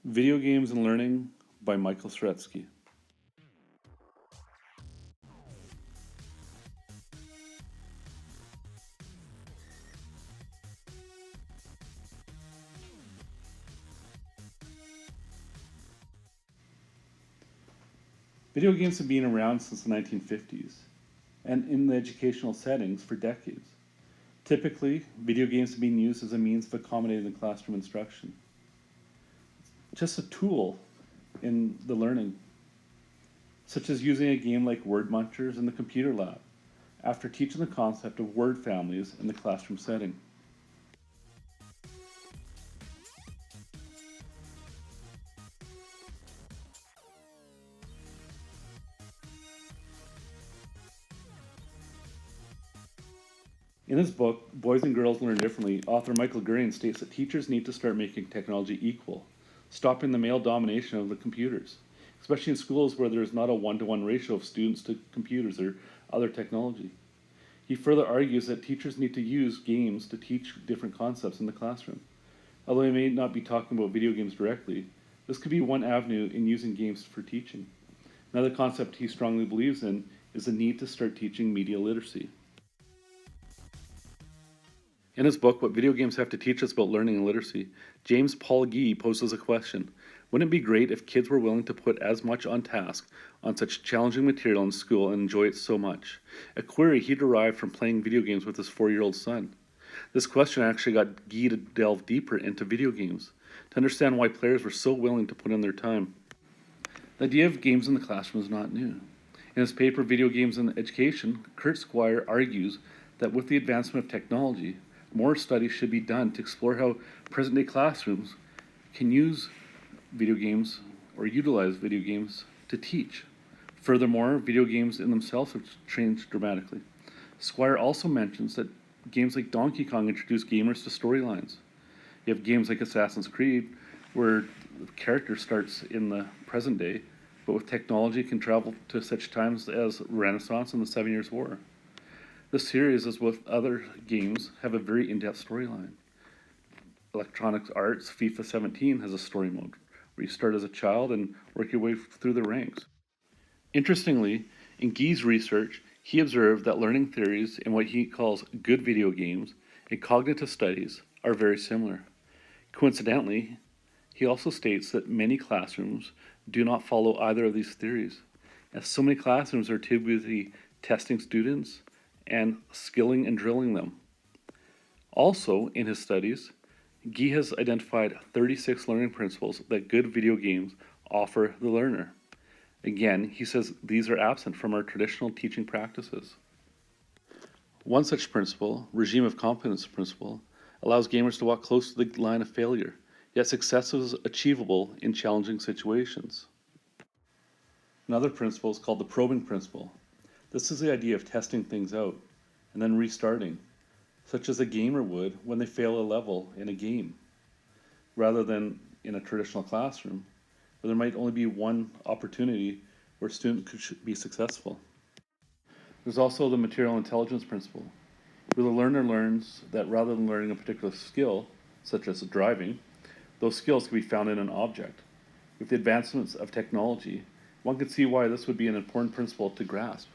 Video Games and Learning by Michael Saretsky. Video games have been around since the 1950s and in the educational settings for decades. Typically, video games have been used as a means of accommodating the classroom instruction. Just a tool in the learning, such as using a game like Word Munchers in the computer lab, after teaching the concept of word families in the classroom setting. In his book, Boys and Girls Learn Differently, author Michael Gurian states that teachers need to start making technology equal, stopping the male domination of the computers, especially in schools where there is not a one-to-one ratio of students to computers or other technology. He further argues that teachers need to use games to teach different concepts in the classroom. Although he may not be talking about video games directly, this could be one avenue in using games for teaching. Another concept he strongly believes in is the need to start teaching media literacy. In his book, What Video Games Have to Teach Us About Learning and Literacy, James Paul Gee poses a question. Wouldn't it be great if kids were willing to put as much on task on such challenging material in school and enjoy it so much? A query he derived from playing video games with his 4-year-old son. This question actually got Gee to delve deeper into video games, to understand why players were so willing to put in their time. The idea of games in the classroom is not new. In his paper, Video Games in Education, Kurt Squire argues that with the advancement of technology, more studies should be done to explore how present-day classrooms can use video games or utilize video games to teach. Furthermore, video games in themselves have changed dramatically. Squire also mentions that games like Donkey Kong introduce gamers to storylines. You have games like Assassin's Creed, where the character starts in the present day, but with technology can travel to such times as Renaissance and the 7 Years' War. This series, as with other games, have a very in-depth storyline. Electronic Arts FIFA 17 has a story mode, where you start as a child and work your way through the ranks. Interestingly, in Gee's research, he observed that learning theories in what he calls good video games and cognitive studies are very similar. Coincidentally, he also states that many classrooms do not follow either of these theories, as so many classrooms are too busy testing students and skilling and drilling them. Also, in his studies, Gee has identified 36 learning principles that good video games offer the learner. Again, he says these are absent from our traditional teaching practices. One such principle, regime of competence principle, allows gamers to walk close to the line of failure, yet success is achievable in challenging situations. Another principle is called the probing principle. This is the idea of testing things out and then restarting, such as a gamer would when they fail a level in a game, rather than in a traditional classroom, where there might only be one opportunity where a student could be successful. There's also the material intelligence principle, where the learner learns that rather than learning a particular skill, such as driving, those skills can be found in an object. With the advancements of technology, one can see why this would be an important principle to grasp.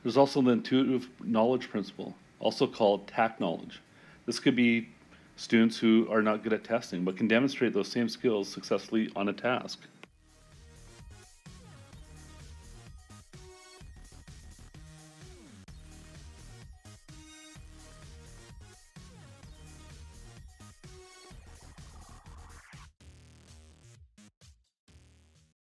There's also the intuitive knowledge principle, also called TAC knowledge. This could be students who are not good at testing, but can demonstrate those same skills successfully on a task.